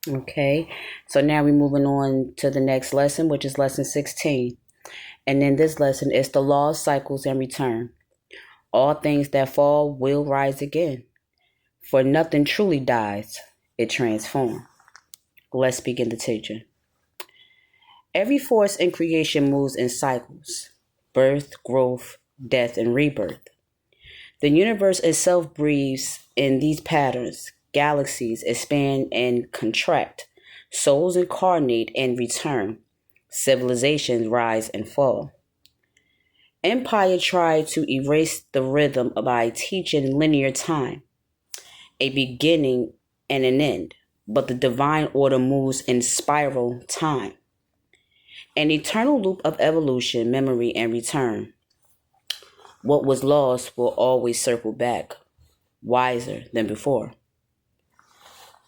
Okay, so now we're moving on to the next lesson, which is lesson 16. And in this lesson, it's the law of cycles and return. All things that fall will rise again, for nothing truly dies, it transforms. Let's begin the teaching. Every force in creation moves in cycles: birth, growth, death, and rebirth. The universe itself breathes in these patterns. Galaxies expand and contract. Souls incarnate and return. Civilizations rise and fall. Empire tried to erase the rhythm by teaching linear time, a beginning and an end, but the divine order moves in spiral time, an eternal loop of evolution, memory, and return. What was lost will always circle back, wiser than before.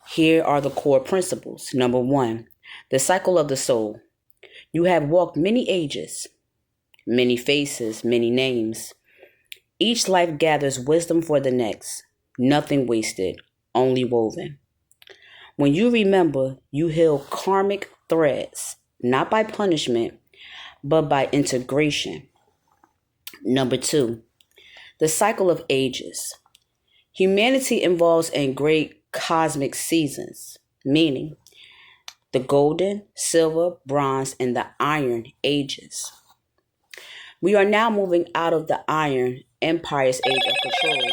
Here are the core principles. Number one, the cycle of the soul. You have walked many ages, many faces, many names. Each life gathers wisdom for the next. Nothing wasted, only woven. When you remember, you heal karmic threads, not by punishment, but by integration. Number two, the cycle of ages. Humanity involves in great cosmic seasons, meaning the golden, silver, bronze, and the iron ages. We are now moving out of the iron empire's age of control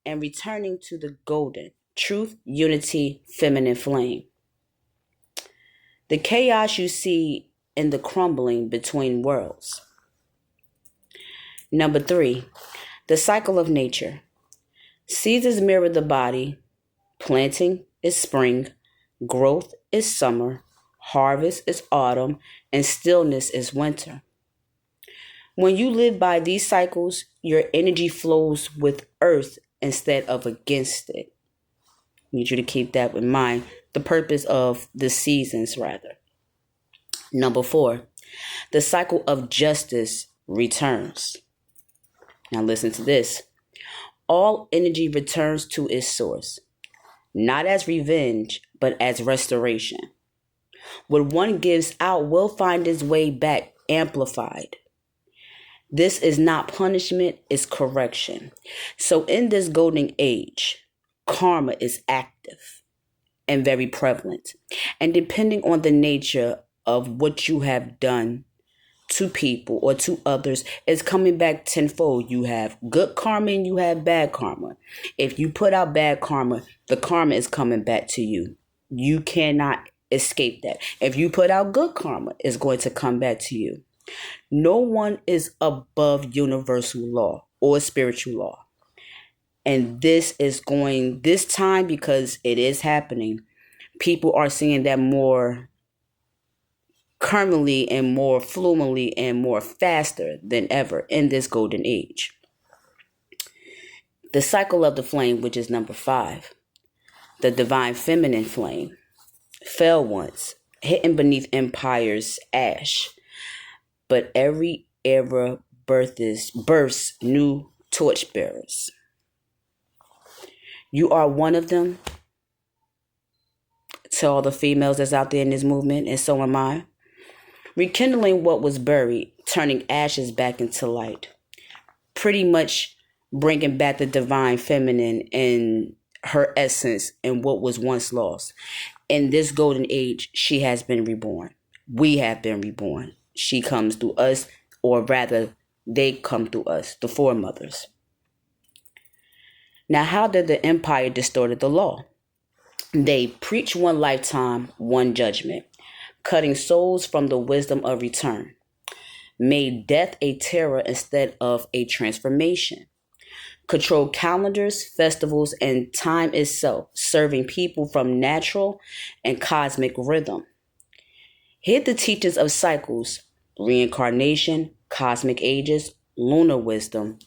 and returning to the golden, truth, unity, feminine flame. The chaos you see in the crumbling between worlds. Number three, the cycle of nature. Seasons mirror the body. Planting is spring, growth is summer, harvest is autumn, and stillness is winter. When you live by these cycles, your energy flows with earth instead of against it. I need you to keep that in mind. The purpose of the seasons, rather. Number four, the cycle of justice returns. Now listen to this. All energy returns to its source, not as revenge, but as restoration. What one gives out will find its way back amplified. This is not punishment, it's correction. So in this golden age, karma is active and very prevalent. And depending on the nature of what you have done to people or to others, it's coming back tenfold. You have good karma and you have bad karma. If you put out bad karma, the karma is coming back to you. You cannot escape that. If you put out good karma, it's going to come back to you. No one is above universal law or spiritual law. And this time, because it is happening, people are seeing that more currently and more fluently and more faster than ever in this golden age. The cycle of the flame, which is number five, the divine feminine flame, fell once, hidden beneath empire's ash. But every era births new torchbearers. You are one of them. To all the females that's out there in this movement, and so am I. Rekindling what was buried, turning ashes back into light. Pretty much bringing back the divine feminine and her essence and what was once lost. In this golden age, she has been reborn. We have been reborn. She comes through us, or rather, they come through us, the foremothers. Now, how did the empire distort the law? They preach one lifetime, one judgment, cutting souls from the wisdom of return, made death a terror instead of a transformation, controlled calendars, festivals, and time itself, serving people from natural and cosmic rhythm. Hid the teachings of cycles, reincarnation, cosmic ages, lunar wisdom,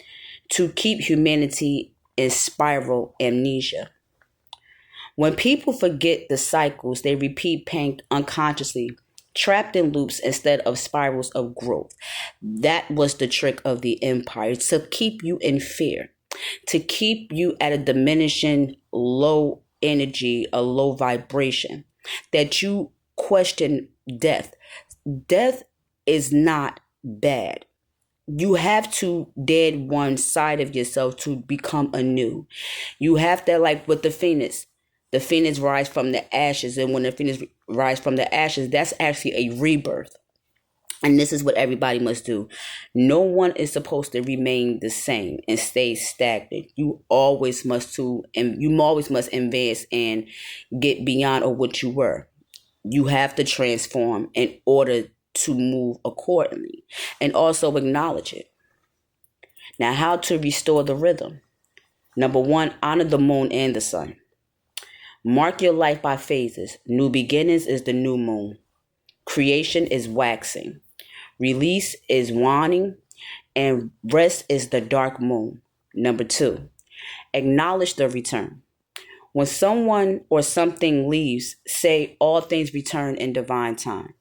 to keep humanity in spiral amnesia. When people forget the cycles, they repeat pain unconsciously, trapped in loops instead of spirals of growth. That was the trick of the empire, to keep you in fear, to keep you at a diminishing low energy, a low vibration, that you question death. Death is not bad. You have to dead one side of yourself to become anew. You have to, like with the phoenix rise from the ashes. And when the phoenix rise from the ashes, that's actually a rebirth. And this is what everybody must do. No one is supposed to remain the same and stay stagnant. You always must advance and get beyond of what you were. You have to transform in order to move accordingly, and also acknowledge it. Now, how to restore the rhythm? Number one, honor the moon and the sun. Mark your life by phases. New beginnings is the new moon. Creation is waxing. Release is waning, and rest is the dark moon. Number two, acknowledge the return. When someone or something leaves, say all things return in divine time.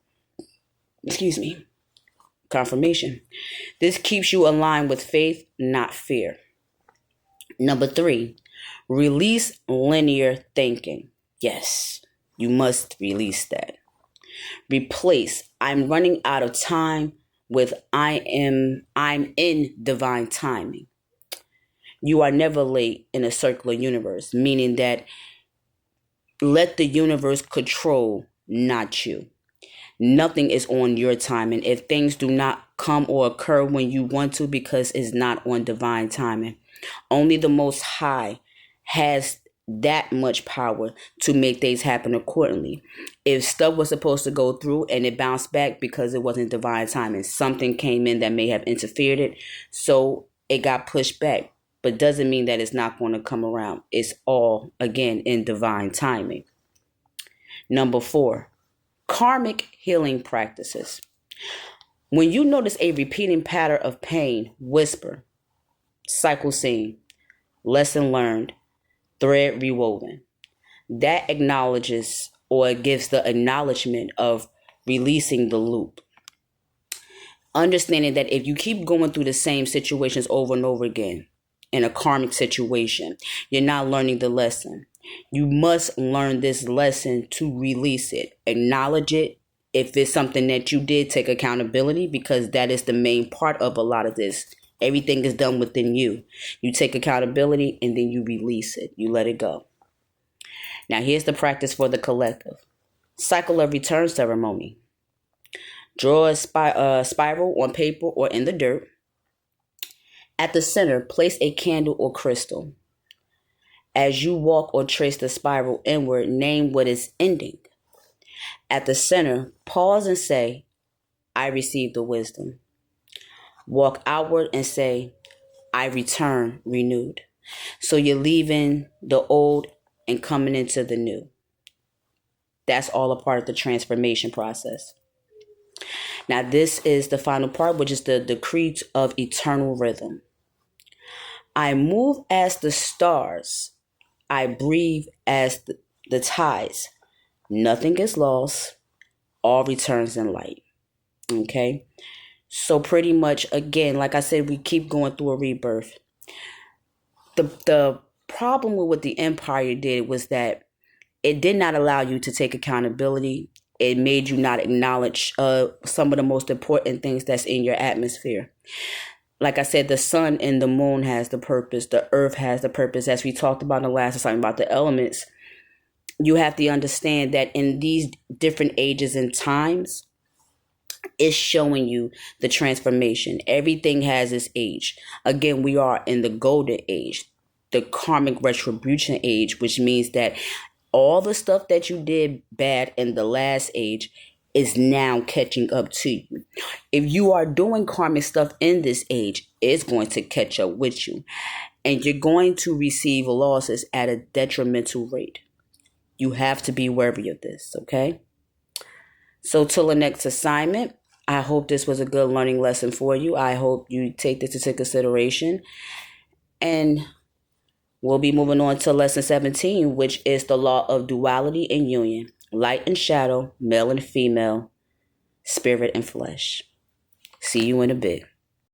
Confirmation. This keeps you aligned with faith, not fear. Number three, release linear thinking. Yes, you must release that. Replace I'm running out of time with I'm in divine timing. You are never late in a circular universe, meaning that let the universe control, not you. Nothing is on your time. And if things do not come or occur when you want to, because it's not on divine timing, only the Most High has that much power to make things happen accordingly. If stuff was supposed to go through and it bounced back because it wasn't divine timing, something came in that may have interfered it, so it got pushed back. But doesn't mean that it's not going to come around. It's all, again, in divine timing. Number four, karmic healing practices. When you notice a repeating pattern of pain, whisper, cycle seen, lesson learned, thread rewoven. That acknowledges or gives the acknowledgement of releasing the loop. Understanding that if you keep going through the same situations over and over again in a karmic situation, you're not learning the lesson. You must learn this lesson to release it. Acknowledge it. If it's something that you did, take accountability, because that is the main part of a lot of this. Everything is done within you. You take accountability and then you release it. You let it go. Now, here's the practice for the collective. Cycle of return ceremony. Draw a spiral on paper or in the dirt. At the center, place a candle or crystal. As you walk or trace the spiral inward, name what is ending. At the center, pause and say, I receive the wisdom. Walk outward and say, I return renewed. So you're leaving the old and coming into the new. That's all a part of the transformation process. Now, this is the final part, which is the decree of eternal rhythm. I move as the stars. I breathe as the tides. Nothing is lost. All returns in light. Okay? So pretty much, again, like I said, we keep going through a rebirth. The problem with what the empire did was that it did not allow you to take accountability. It made you not acknowledge some of the most important things that's in your atmosphere. Like I said, the sun and the moon has the purpose. The earth has the purpose. As we talked about in the last assignment about the elements, you have to understand that in these different ages and times, it's showing you the transformation. Everything has its age. Again, we are in the golden age, the karmic retribution age, which means that all the stuff that you did bad in the last age is now catching up to you. If you are doing karmic stuff in this age, it's going to catch up with you. And you're going to receive losses at a detrimental rate. You have to be wary of this, okay? So till the next assignment, I hope this was a good learning lesson for you. I hope you take this into consideration. And we'll be moving on to lesson 17, which is the law of duality and union. Light and shadow, male and female, spirit and flesh. See you in a bit.